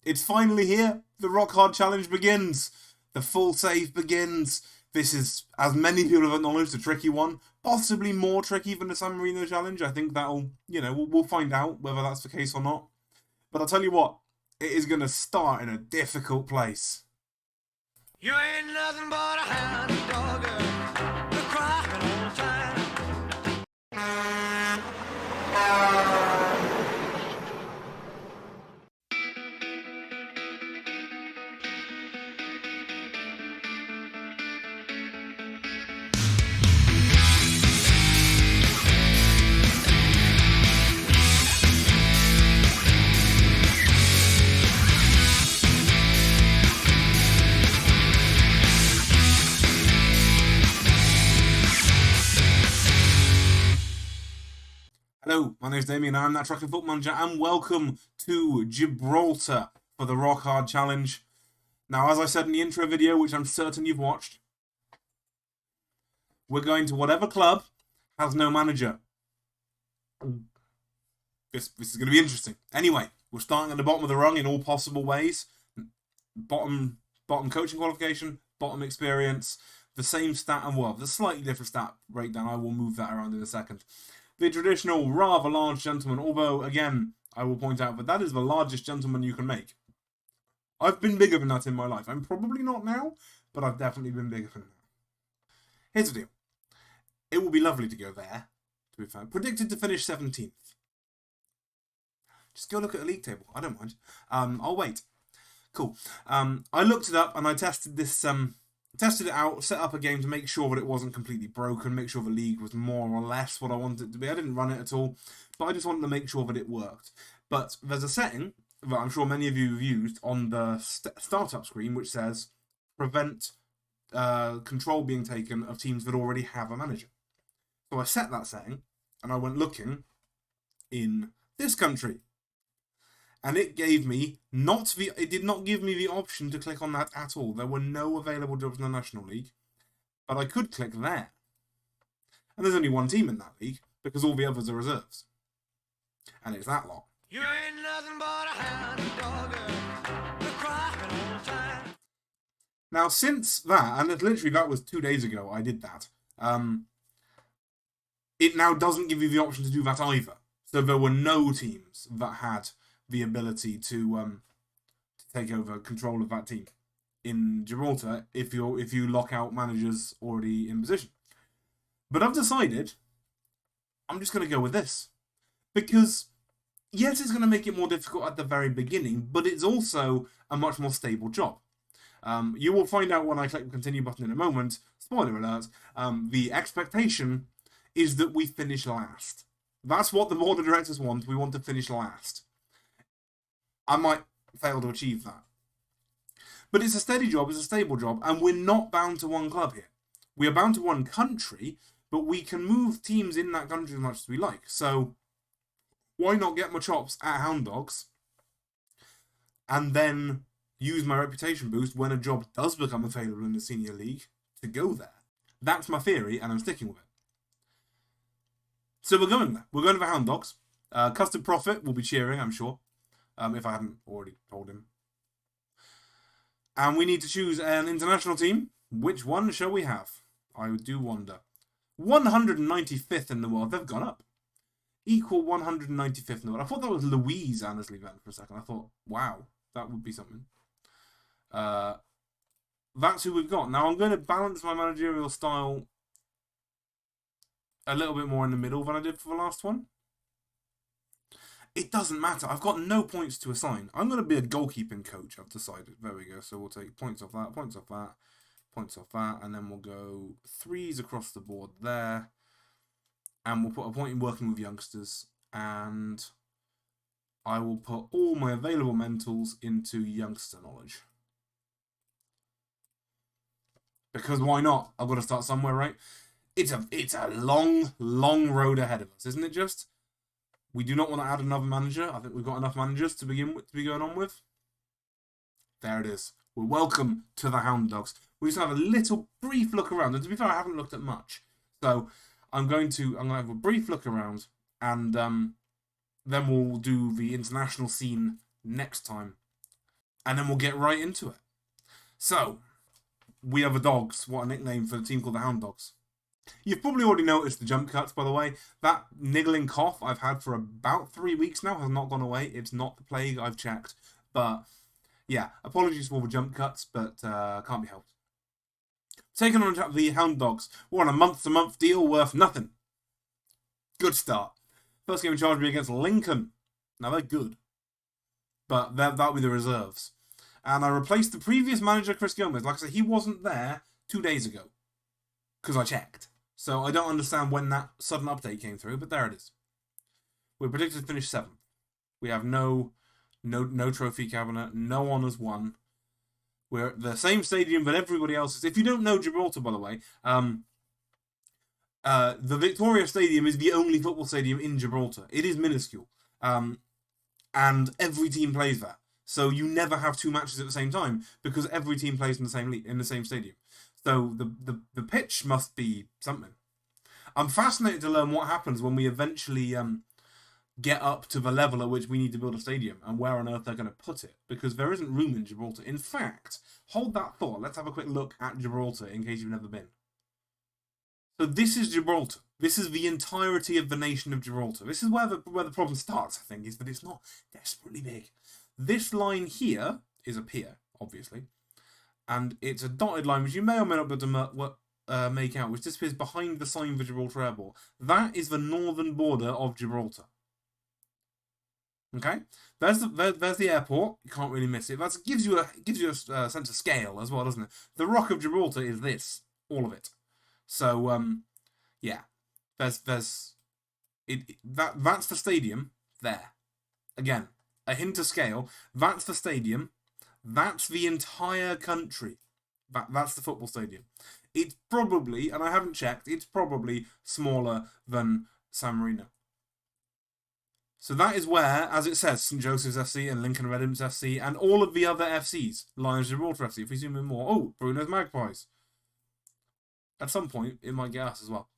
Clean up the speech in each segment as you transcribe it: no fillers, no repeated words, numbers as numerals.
It's finally here. The Rock Hard Challenge begins. The full save begins. This is, as many people have acknowledged, a tricky one. Possibly more tricky than the San Marino Challenge. I think that'll, we'll find out whether that's the case or not. But I'll tell you what, it is going to start in a difficult place. You ain't nothing but a hound dog, you're crying all the time. Hello, my name's Damien, I'm that Trucking Foot Manager, and welcome to Gibraltar for the Rock Hard Challenge. Now, as I said in the intro video, which I'm certain you've watched, we're going to whatever club has no manager. This is going to be interesting. Anyway, we're starting at the bottom of the rung in all possible ways. Bottom coaching qualification, bottom experience, the same stat, and well, the slightly different stat breakdown. I will move that around in a second. The traditional rather large gentleman, although, again, I will point out that is the largest gentleman you can make. I've been bigger than that in my life. I'm probably not now, but I've definitely been bigger than that. Here's the deal. It will be lovely to go there, to be fair. Predicted to finish 17th. Just go look at the league table. I don't mind. I'll wait. Cool. I looked it up and I tested this... Tested it out, set up a game to make sure that it wasn't completely broken, make sure the league was more or less what I wanted it to be. I didn't run it at all, but I just wanted to make sure that it worked. But there's a setting that I'm sure many of you have used on the startup screen, which says prevent control being taken of teams that already have a manager. So I set that setting, and I went looking in this country. And it gave me it did not give me the option to click on that at all. There were no available jobs in the National League, but I could click there. And there's only one team in that league, because all the others are reserves. And it's that lot. You ain't nothing but a hound dog, you're crying all the time. Now, since that, and literally that was 2 days ago I did that, it now doesn't give you the option to do that either. So there were no teams that had the ability to take over control of that team in Gibraltar if you lock out managers already in position. But I've decided I'm just going to go with this. Because, yes, it's going to make it more difficult at the very beginning, but it's also a much more stable job. You will find out when I click the continue button in a moment. Spoiler alert, the expectation is that we finish last. That's what the board of directors want. We want to finish last. I might fail to achieve that. But it's a steady job, it's a stable job, and we're not bound to one club here. We are bound to one country, but we can move teams in that country as much as we like. So, why not get my chops at Hound Dogs, and then use my reputation boost when a job does become available in the senior league to go there? That's my theory, and I'm sticking with it. So we're going there. We're going to the Hound Dogs. Custard Prophet will be cheering, I'm sure. If I hadn't already told him. And we need to choose an international team. Which one shall we have? I do wonder. 195th in the world. They've gone up. Equal 195th in the world. I thought that was Louise Annesley then for a second. I thought, wow, that would be something. That's who we've got. Now I'm going to balance my managerial style a little bit more in the middle than I did for the last one. It doesn't matter. I've got no points to assign. I'm going to be a goalkeeping coach, I've decided. There we go. So we'll take points off that, points off that, points off that, and then we'll go 3s across the board there. And we'll put a point in working with youngsters. And I will put all my available mentals into youngster knowledge. Because why not? I've got to start somewhere, right? It's a long, long road ahead of us, isn't it just? We do not want to add another manager. I think we've got enough managers to begin with, to be going on with. There it is. Well, welcome to the Hound Dogs. We just have a little brief look around. And to be fair, I haven't looked at much. So I'm going to have a brief look around, and then we'll do the international scene next time. and then we'll get right into it. So, we are the Dogs. What a nickname for the team called the Hound Dogs. You've probably already noticed the jump cuts, by the way. That niggling cough I've had for about 3 weeks now has not gone away. It's not the plague, I've checked. But, yeah, apologies for the jump cuts, but can't be helped. Taking on the Hound Dogs. We're on a month-to-month deal worth nothing. Good start. First game in charge will be against Lincoln. Now, they're good. But that'll be the reserves. And I replaced the previous manager, Chris Gomez. Like I said, he wasn't there 2 days ago. Because I checked. So I don't understand when that sudden update came through, but there it is. We're predicted to finish 7th. We have no trophy cabinet, no honours won. We're at the same stadium that everybody else is. If you don't know Gibraltar, by the way, the Victoria Stadium is the only football stadium in Gibraltar. It is minuscule. And every team plays there. So you never have 2 matches at the same time because every team plays in the same stadium. So the pitch must be something. I'm fascinated to learn what happens when we eventually get up to the level at which we need to build a stadium and where on earth they're going to put it, because there isn't room in Gibraltar. In fact, hold that thought. Let's have a quick look at Gibraltar in case you've never been. So this is Gibraltar. This is the entirety of the nation of Gibraltar. This is where the problem starts, I think, is that it's not desperately big. This line here is a pier, obviously, and it's a dotted line, which you may or may not be able to make out, which disappears behind the sign for Gibraltar Airport. That is the northern border of Gibraltar. Okay, there's the airport. You can't really miss it. That gives you a sense of scale as well, doesn't it? The Rock of Gibraltar is this, all of it. So yeah, that's the stadium there. Again, a hint of scale. That's the stadium. That's the entire country. That's the football stadium. It's probably, and I haven't checked, it's probably smaller than San Marino. So that is where, as it says, St Joseph's FC and Lincoln Red Imps FC and all of the other FCs, Lions Gibraltar FC, if we zoom in more. Oh, Bruno's Magpies. At some point, it might get us as well.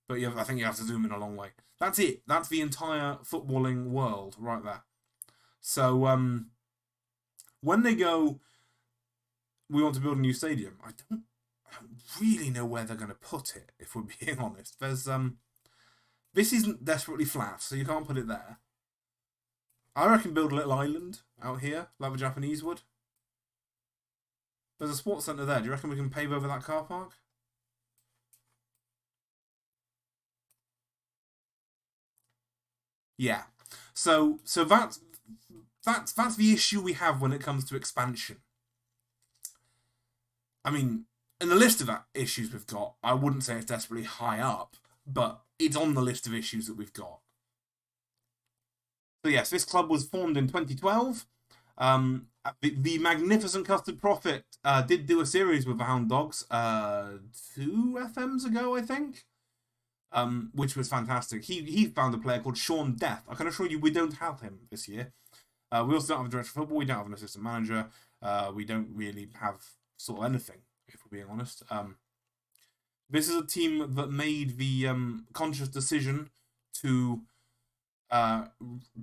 But I think you have to zoom in a long way. That's it. That's the entire footballing world right there. So, when they go, we want to build a new stadium, I don't really know where they're going to put it, if we're being honest. There's, this isn't desperately flat, so you can't put it there. I reckon build a little island out here, like the Japanese would. There's a sports centre there. Do you reckon we can pave over that car park? Yeah. So that's the issue we have when it comes to expansion. I mean, in the list of issues we've got, I wouldn't say it's desperately high up, but it's on the list of issues that we've got. So yes, this club was formed in 2012. The Magnificent Custard Prophet did do a series with the Hound Dogs 2 FMs ago, I think, which was fantastic. He found a player called Sean Death. I can assure you we don't have him this year. We also don't have a director of football. We don't have an assistant manager. We don't really have sort of anything, if we're being honest. This is a team that made the conscious decision to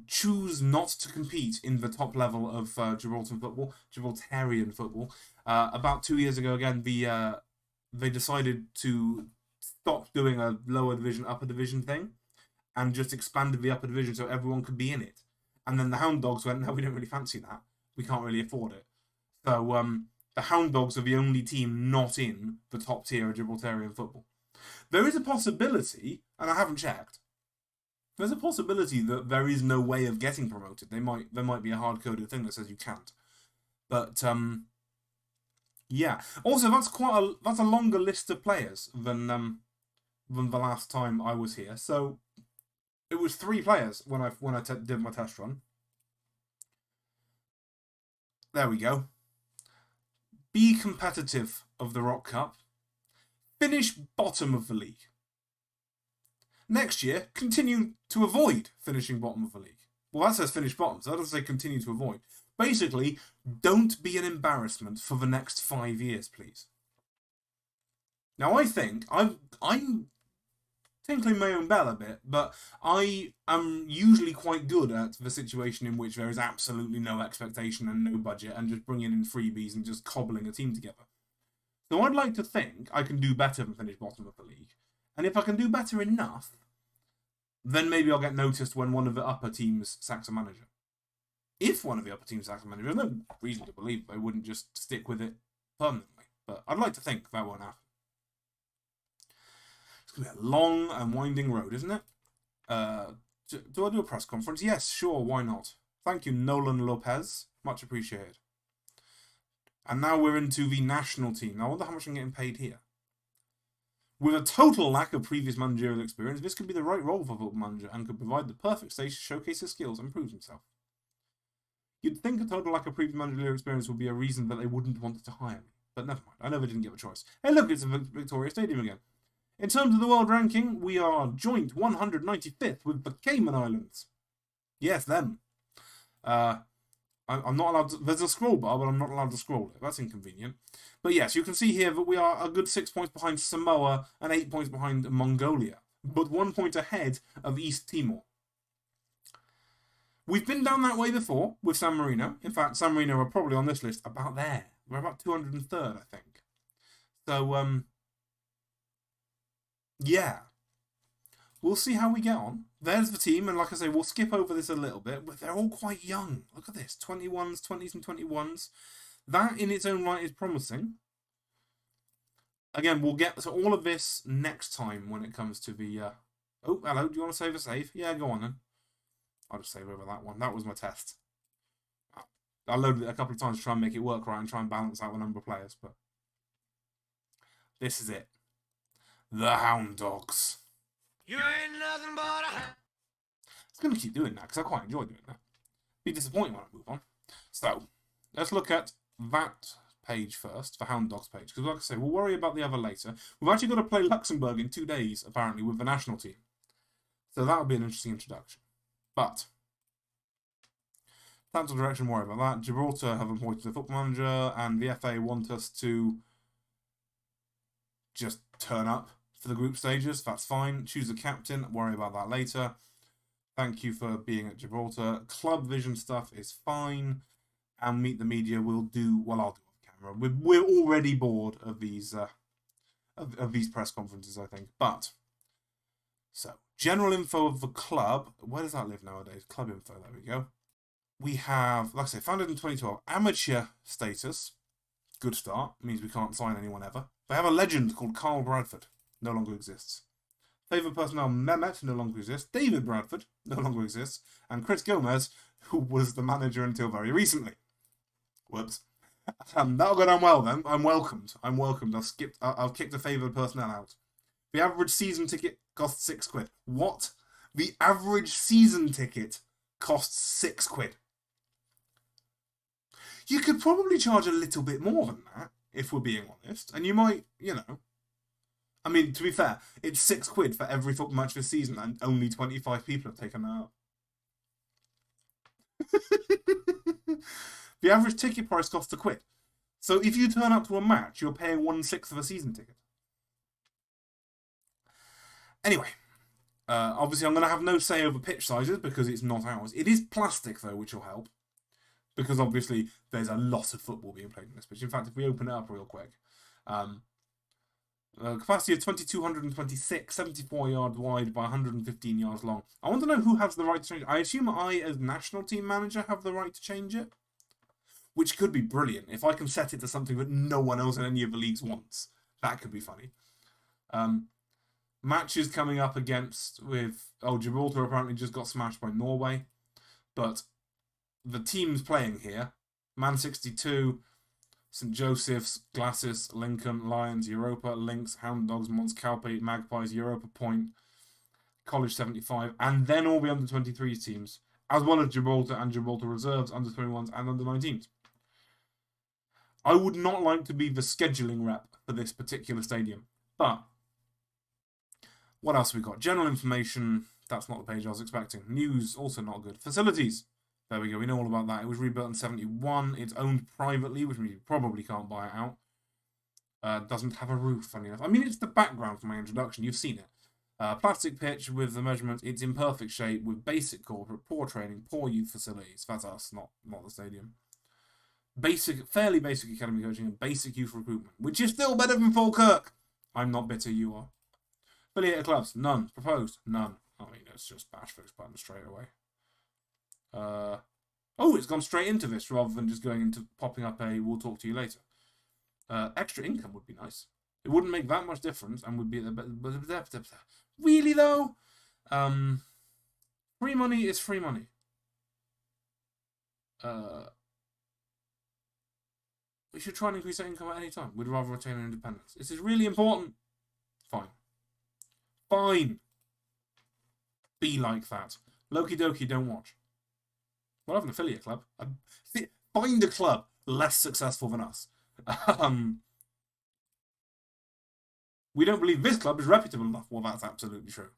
choose not to compete in the top level of Gibraltarian football. About 2 years ago, again, they decided to stop doing a lower division, upper division thing, and just expanded the upper division so everyone could be in it. And then the Hound Dogs went, no, we don't really fancy that. We can't really afford it. So the Hound Dogs are the only team not in the top tier of Gibraltarian football. There is a possibility, and I haven't checked, there's a possibility that there is no way of getting promoted. There might be a hard-coded thing that says you can't. But yeah. Also, that's a longer list of players than the last time I was here. So it was 3 players when I did my test run. There we go. Be competitive of the Rock Cup. Finish bottom of the league. Next year, continue to avoid finishing bottom of the league. Well, that says finish bottom, so that doesn't say continue to avoid. Basically, don't be an embarrassment for the next 5 years, please. Now, I think I'm tinkling my own bell a bit, but I am usually quite good at the situation in which there is absolutely no expectation and no budget and just bringing in freebies and just cobbling a team together. So I'd like to think I can do better than finish bottom of the league. And if I can do better enough, then maybe I'll get noticed when one of the upper teams sacks a manager. If one of the upper teams sacks a manager, there's no reason to believe they wouldn't just stick with it permanently. But I'd like to think that won't happen. It's going to be a long and winding road, isn't it? Do I do a press conference? Yes, sure, why not? Thank you, Nolan Lopez. Much appreciated. And now we're into the national team. Now, I wonder how much I'm getting paid here. With a total lack of previous managerial experience, this could be the right role for a football manager and could provide the perfect stage to showcase his skills and prove himself. You'd think a total lack of previous managerial experience would be a reason that they wouldn't want to hire me. But never mind, I never didn't give a choice. Hey look, it's a Victoria Stadium again. In terms of the world ranking, we are joint 195th with the Cayman Islands. Yes, them. I'm not allowed to... There's a scroll bar, but I'm not allowed to scroll it. That's inconvenient. But yes, you can see here that we are a good 6 points behind Samoa and 8 points behind Mongolia. But 1 point ahead of East Timor. We've been down that way before with San Marino. In fact, San Marino are probably on this list about there. We're about 203rd, I think. So, yeah. We'll see how we get on. There's the team, and like I say, we'll skip over this a little bit, but they're all quite young. Look at this, 21s, 20s and 21s. That in its own right is promising. Again, we'll get to all of this next time when it comes to the... Oh, hello, do you want to save a save? Yeah, go on then. I'll just save over that one. That was my test. I loaded it a couple of times to try and make it work right and try and balance out the number of players, but... This is it. The Hound Dogs. You ain't nothing but a hound. I'm going to keep doing that because I quite enjoy doing that. Be disappointed when I move on. So, let's look at that page first, the Hound Dogs page. Because like I say, we'll worry about the other later. We've actually got to play Luxembourg in 2 days, apparently, with the national team. So that'll be an interesting introduction. But, tactical direction, worry about that. Gibraltar have appointed a football manager, and the FA want us to just turn up for the group stages. That's fine. Choose a captain. Worry about that later. Thank you for being at Gibraltar. Club vision stuff is fine. And meet the media. We'll do... Well, I'll do it off camera. We're already bored of these of these press conferences, I think. But, so, general info of the club. Where does that live nowadays? Club info. There we go. We have, like I say, founded in 2012. Amateur status. Good start. Means we can't sign anyone ever. They have a legend called Carl Bradford. No longer exists. Favourite personnel, Mehmet, no longer exists. David Bradford, no longer exists. And Chris Gomez, who was the manager until very recently. Whoops. That'll go down well then. I'm welcomed. I'll kick the favoured personnel out. The average season ticket costs £6. What? The average season ticket costs £6. You could probably charge a little bit more than that, if we're being honest. And you might, you know... I mean, to be fair, it's £6 for every football match this season, and only 25 people have taken that up. The average ticket price costs £1. So if you turn up to a match, you're paying 1/6 of a season ticket. Anyway, obviously I'm going to have no say over pitch sizes because it's not ours. It is plastic, though, which will help. Because obviously there's a lot of football being played in this pitch. In fact, if we open it up real quick... capacity of 2,226, 74 yards wide by 115 yards long. I want to know who has the right to change it. I assume I, as national team manager, have the right to change it. Which could be brilliant. If I can set it to something that no one else in any of the leagues wants. That could be funny. Matches coming up against with... Oh, Gibraltar apparently just got smashed by Norway. But the teams playing here, Man 62... St. Joseph's, Glacis, Lincoln, Lions, Europa, Lynx, Hound Dogs, Mons Calpe, Magpies, Europa Point, College 75, and then all the under-23 teams, as well as Gibraltar and Gibraltar Reserves, under-21s and under-19s. I would not like to be the scheduling rep for this particular stadium, but what else have we got? General information, that's not the page I was expecting. News, also not good. Facilities. There we go, we know all about that. It was rebuilt in 71. It's owned privately, which means you probably can't buy it out. Doesn't have a roof, funny enough. I mean, it's the background for my introduction. You've seen it. Plastic pitch with the measurement. It's in perfect shape with basic corporate, poor training, poor youth facilities. That's us, not the stadium. Fairly basic academy coaching and basic youth recruitment, which is still better than Falkirk. I'm not bitter, you are. Affiliated clubs, none. Proposed, none. I mean, it's just Bashford's button straight away. Oh, it's gone straight into this rather than just going into popping up a "we'll talk to you later." Extra income would be nice. It wouldn't make that much difference and would be really though. Free money is free money. We should try and increase that income at any time. We'd rather retain our independence. This is really important. Fine. Fine. Be like that. Loki dokie, don't watch. We'll have an affiliate club. Find a club less successful than us. We don't believe this club is reputable enough. Well, that's absolutely true.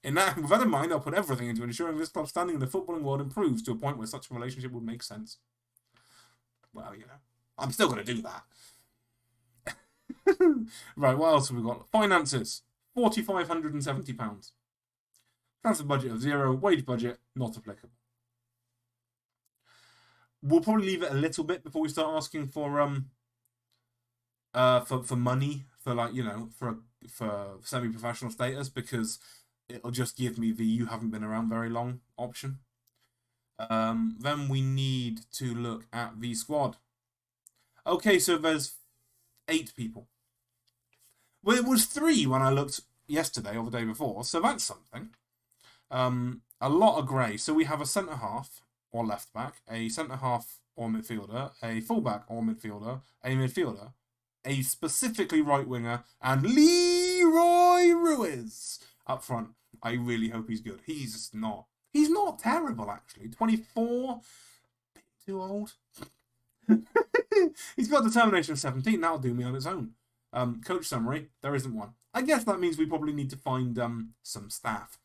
With that in mind, I'll put everything into ensuring this club's standing in the footballing world improves to a point where such a relationship would make sense. Well, you know, I'm still going to do that. Right, what else have we got? Finances. £4,570. Transfer budget of 0. Wage budget, not applicable. We'll probably leave it a little bit before we start asking for money, for like, you know, for semi-professional status, because it'll just give me the "you haven't been around very long" option. Then we need to look at the squad. Okay, so there's 8 people. Well, it was 3 when I looked yesterday or the day before, so that's something. A lot of grey. So we have a centre half or left back, a centre half or midfielder, a full back or midfielder, a midfielder, a specifically right winger, and Leroy Ruiz up front. I really hope he's good. He's not terrible, actually. 24, bit too old. He's got determination of 17. That'll do me on its own. Coach summary, there isn't one. I guess that means we probably need to find some staff.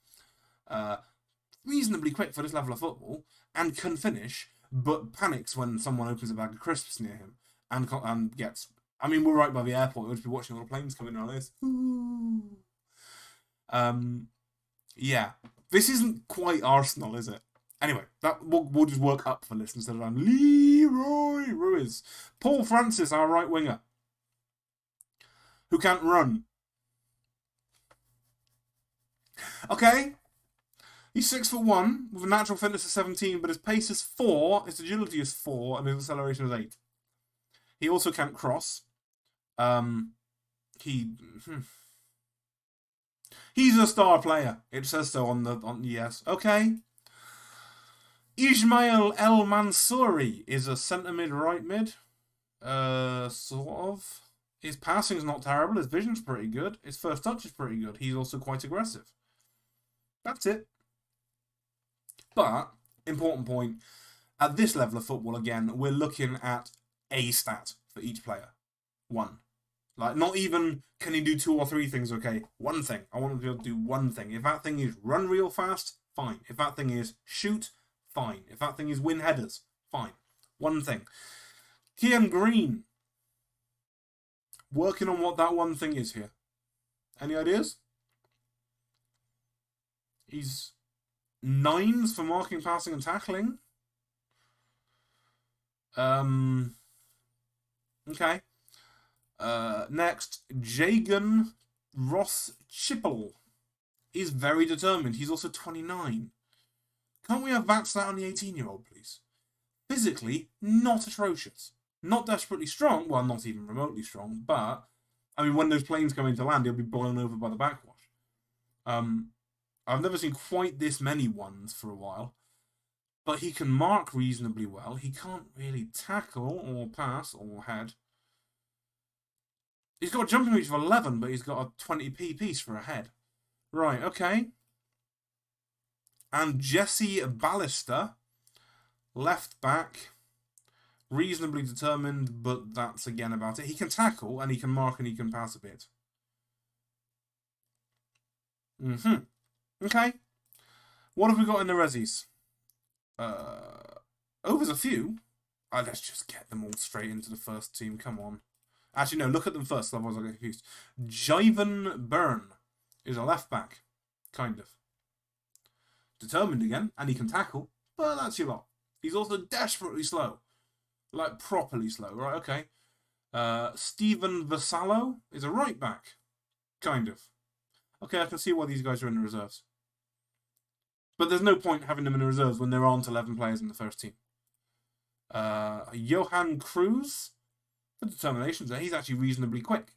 Reasonably quick for this level of football and can finish, but panics when someone opens a bag of crisps near him and gets. I mean, we're right by the airport. We'll just be watching all the planes coming around this. Yeah, this isn't quite Arsenal, is it? Anyway, that we'll just work up for this instead of Leroy Ruiz. Paul Francis, our right winger, who can't run. Okay. He's 6'1" with a natural fitness of 17, but his pace is 4, his agility is 4, and his acceleration is 8. He also can't cross. He's a star player. It says so on yes. Okay. Ismail El Mansouri is a centre mid, right mid. Sort of. His passing's not terrible. His vision's pretty good. His first touch is pretty good. He's also quite aggressive. That's it. But, important point, at this level of football, again, we're looking at a stat for each player. 1. Like, not even, can he do 2 or 3 things, okay? 1 thing. I want him to be able to do 1 thing. If that thing is run real fast, fine. If that thing is shoot, fine. If that thing is win headers, fine. 1 thing. Kian Green. Working on what that 1 thing is here. Any ideas? He's 9s for marking, passing, and tackling. Okay. Next, Jagan Ross Chipple. He's very determined. He's also 29. Can't we have that stat on the 18-year-old, please? Physically, not atrocious. Not desperately strong. Well, not even remotely strong. But, I mean, when those planes come into land, he'll be blown over by the backwash. I've never seen quite this many 1s for a while. But he can mark reasonably well. He can't really tackle or pass or head. He's got a jumping reach of 11, but he's got a 20p piece for a head. Right, okay. And Jesse Ballister, left back, reasonably determined, but that's again about it. He can tackle, and he can mark, and he can pass a bit. Okay. What have we got in the resis? Oh, there's a few. Let's just get them all straight into the first team. Come on. Actually, no, look at them first, otherwise I'll get confused. Jivan Byrne is a left back. Kind of. Determined again, and he can tackle, but that's your lot. He's also desperately slow. Like, properly slow, right? Okay. Stephen Vassallo is a right back. Kind of. Okay, I can see why these guys are in the reserves. But there's no point having them in the reserves when there aren't 11 players in the first team. Johan Cruz, for determination, he's actually reasonably quick.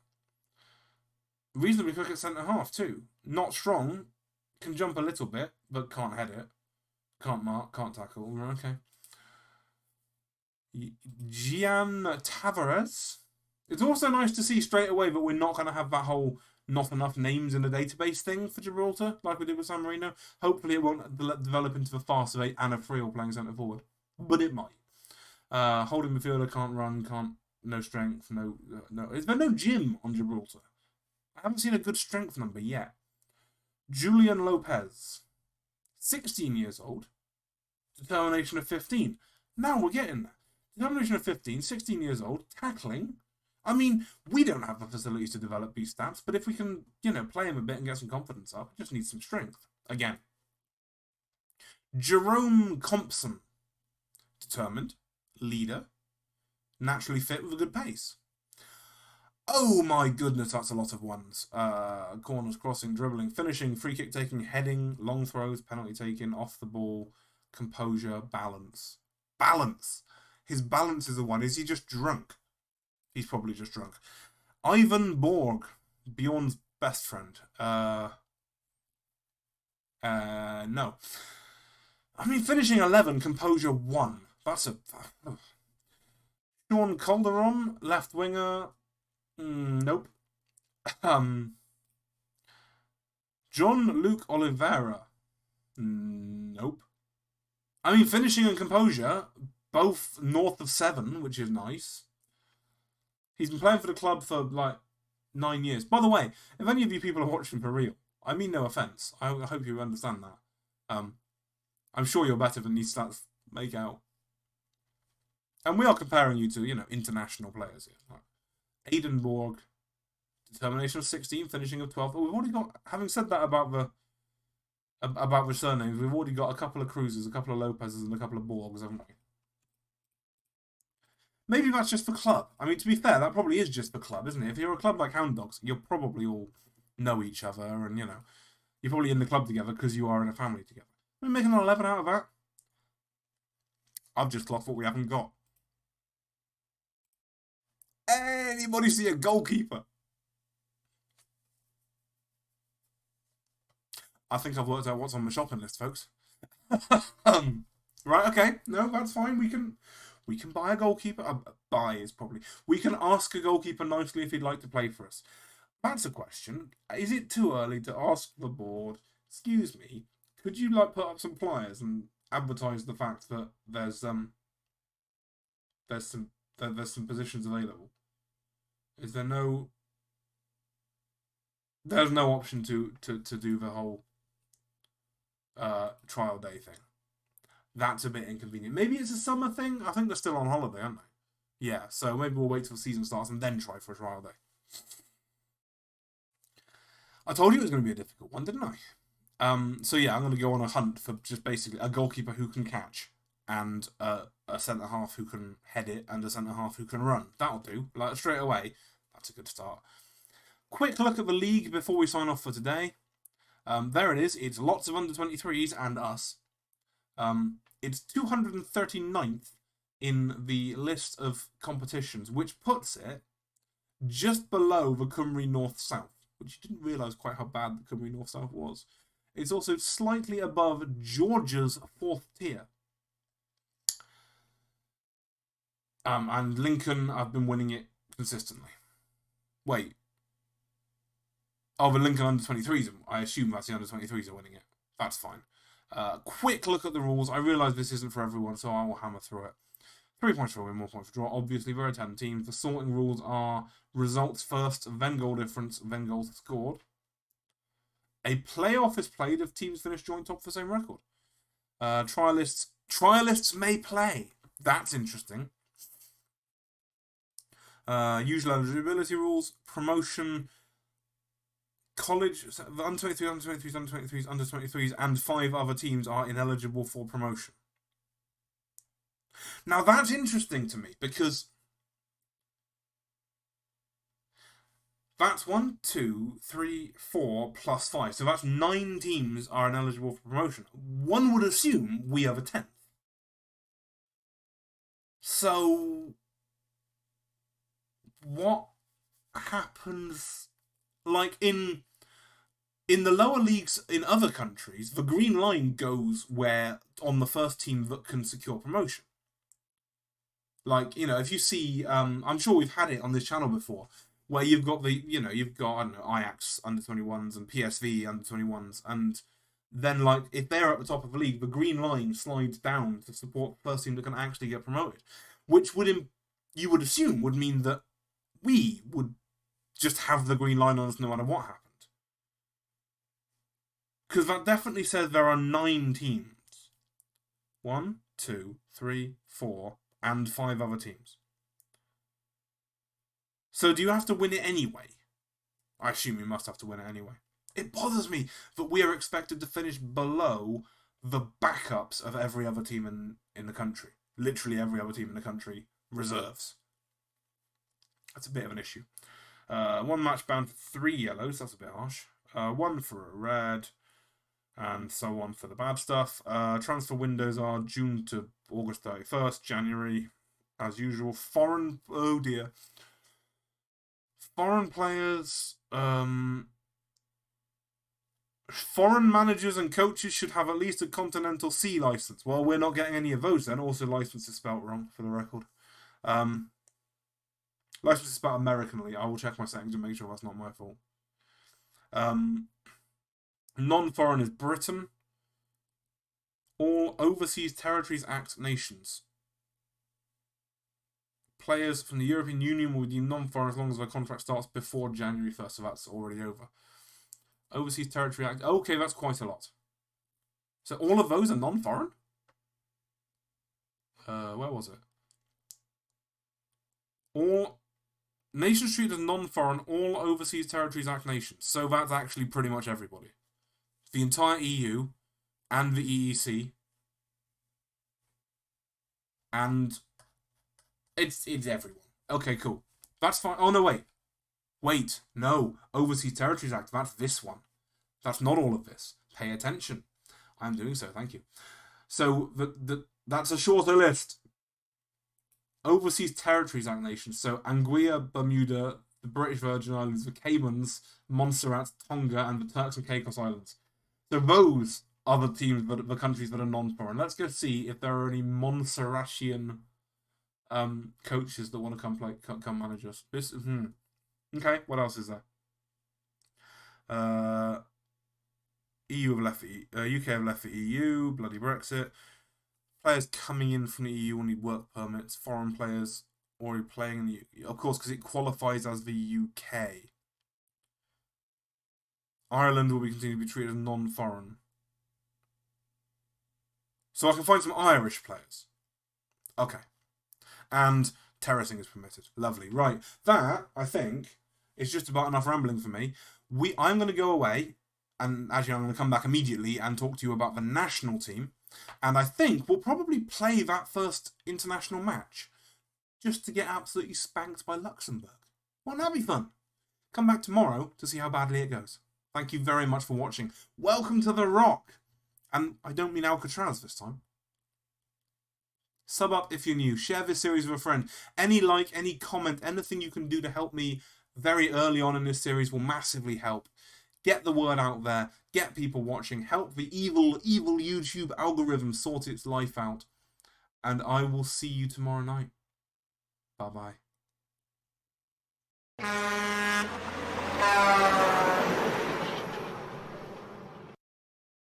Reasonably quick at centre-half, too. Not strong, can jump a little bit, but can't head it. Can't mark, can't tackle. Okay. Gian Tavares. It's also nice to see straight away that we're not going to have that whole not enough names in the database thing for Gibraltar, like we did with San Marino. Hopefully it won't develop into the farce of Anna Friel playing centre forward. But it might. Holding midfielder, can't run, no strength, no. Is there no gym on Gibraltar? I haven't seen a good strength number yet. Julian Lopez, 16 years old. Determination of 15. Now we're getting there. Determination of 15, 16 years old, tackling. I mean, we don't have the facilities to develop these stats, but if we can, play him a bit and get some confidence up, just need some strength. Again. Jerome Compson. Determined. Leader. Naturally fit with a good pace. Oh my goodness, that's a lot of ones. Corners, crossing, dribbling, finishing, free kick taking, heading, long throws, penalty taking, off the ball, composure, balance. Balance! His balance is the one. Is he just drunk? He's probably just drunk. Ivan Borg, Bjorn's best friend. No. I mean, finishing 11, composure 1. That's a... Sean Calderon, left winger. Nope. John-Luc Oliveira. Nope. I mean, finishing and composure, both north of 7, which is nice. He's been playing for the club for, 9 years. By the way, if any of you people are watching for real, I mean no offence. I hope you understand that. I'm sure you're better than these stats make out. And we are comparing you to, international players here. Aidan Borg, determination of 16, finishing of 12. Oh, we've already got, having said that about the surnames, we've already got a couple of Cruzes, a couple of Lopez's, and a couple of Borgs, haven't we? Maybe that's just for club. I mean, to be fair, that probably is just for club, isn't it? If you're a club like Hound Dogs, you'll probably all know each other, and, you're probably in the club together because you are in a family together. We're making an 11 out of that. I've just lost what we haven't got. Anybody see a goalkeeper? I think I've worked out what's on my shopping list, folks. Right, okay. No, that's fine. We can buy a goalkeeper. Buy is probably... We can ask a goalkeeper nicely if he'd like to play for us. That's a question. Is it too early to ask the board, excuse me, could you put up some flyers and advertise the fact that there's some positions available? Is there no... There's no option to do the whole trial day thing. That's a bit inconvenient. Maybe it's a summer thing. I think they're still on holiday, aren't they? Yeah, so maybe we'll wait till the season starts and then try for a trial day. I told you it was going to be a difficult one, didn't I? So yeah, I'm going to go on a hunt for just basically a goalkeeper who can catch and a centre-half who can head it and a centre-half who can run. That'll do. Straight away, that's a good start. Quick look at the league before we sign off for today. There it is. It's lots of under-23s and us. It's 239th in the list of competitions, which puts it just below the Cymru North-South, which you didn't realise quite how bad the Cymru North-South was. It's also slightly above Georgia's 4th tier. And Lincoln, I've been winning it consistently. Wait. Oh, the Lincoln under-23s, I assume that's the under-23s are winning it. That's fine. Quick look at the rules. I realise this isn't for everyone, so I will hammer through it. 3 points for a win, 1 point for draw. Obviously, there are 10 teams. The sorting rules are results first, then goal difference, then goals scored. A playoff is played if teams finish joint top for the same record. Trialists may play. That's interesting. Usual eligibility rules, promotion, college, the under 23, under 23s, under 23s, under 23s, and 5 other teams are ineligible for promotion. Now that's interesting to me because that's 1, 2, 3, 4 plus 5. So that's 9 teams are ineligible for promotion. One would assume we have a 10th. So what happens, like in the lower leagues in other countries, the green line goes where on the first team that can secure promotion. Like, you know, if you see, I'm sure we've had it on this channel before, where you've got I don't know, Ajax under 21s and PSV under 21s, and then, like, if they're at the top of the league, the green line slides down to support the first team that can actually get promoted, which you would assume would mean that we would just have the green line on us no matter what happened. Because that definitely says there are 9 teams. 1, 2, 3, 4, and 5 other teams. So do you have to win it anyway? I assume you must have to win it anyway. It bothers me that we are expected to finish below the backups of every other team in the country. Literally every other team in the country, reserves. That's a bit of an issue. 1 match ban for 3 yellows, that's a bit harsh. 1 for a red, and so on for the bad stuff. Transfer windows are June to August 31st, January, as usual. Oh dear. Foreign players, foreign managers and coaches should have at least a Continental C license. Well, we're not getting any of those then. Also, license is spelt wrong, for the record. License is spelled Americanly. I will check my settings and make sure that's not my fault. Non-foreign is Britain. All Overseas Territories Act nations. Players from the European Union will be deemed non-foreign as long as their contract starts before January 1st, so that's already over. Overseas Territory Act. Okay, that's quite a lot. So all of those are non-foreign? Where was it? All nations treated as non-foreign, all Overseas Territories Act nations. So that's actually pretty much everybody. The entire EU and the EEC. And it's everyone. Okay, cool. That's fine. Oh, no, wait. Wait, no. Overseas Territories Act. That's this one. That's not all of this. Pay attention. I'm doing so, thank you. So, that's a shorter list. Overseas Territories Act nations. So, Anguilla, Bermuda, the British Virgin Islands, the Caymans, Montserrat, Tonga, and the Turks and Caicos Islands. So, those are the teams, the countries that are non-foreign. Let's go see if there are any Montserratian coaches that want to come manage us. Okay, what else is there? EU have left the UK have left the EU. Bloody Brexit. Players coming in from the EU will need work permits. Foreign players already playing in the EU, of course, because it qualifies as the UK. Ireland will continue to be treated as non-foreign. So I can find some Irish players. Okay. And terracing is permitted. Lovely. Right. That, I think, is just about enough rambling for me. I'm going to go away, and actually I'm going to come back immediately and talk to you about the national team. And I think we'll probably play that first international match just to get absolutely spanked by Luxembourg. Won't that be fun? Come back tomorrow to see how badly it goes. Thank you very much for watching. Welcome to The Rock. And I don't mean Alcatraz this time. Sub up if you're new. Share this series with a friend. Any like, any comment, anything you can do to help me very early on in this series will massively help. Get the word out there. Get people watching. Help the evil YouTube algorithm sort its life out. And I will see you tomorrow night. Bye-bye.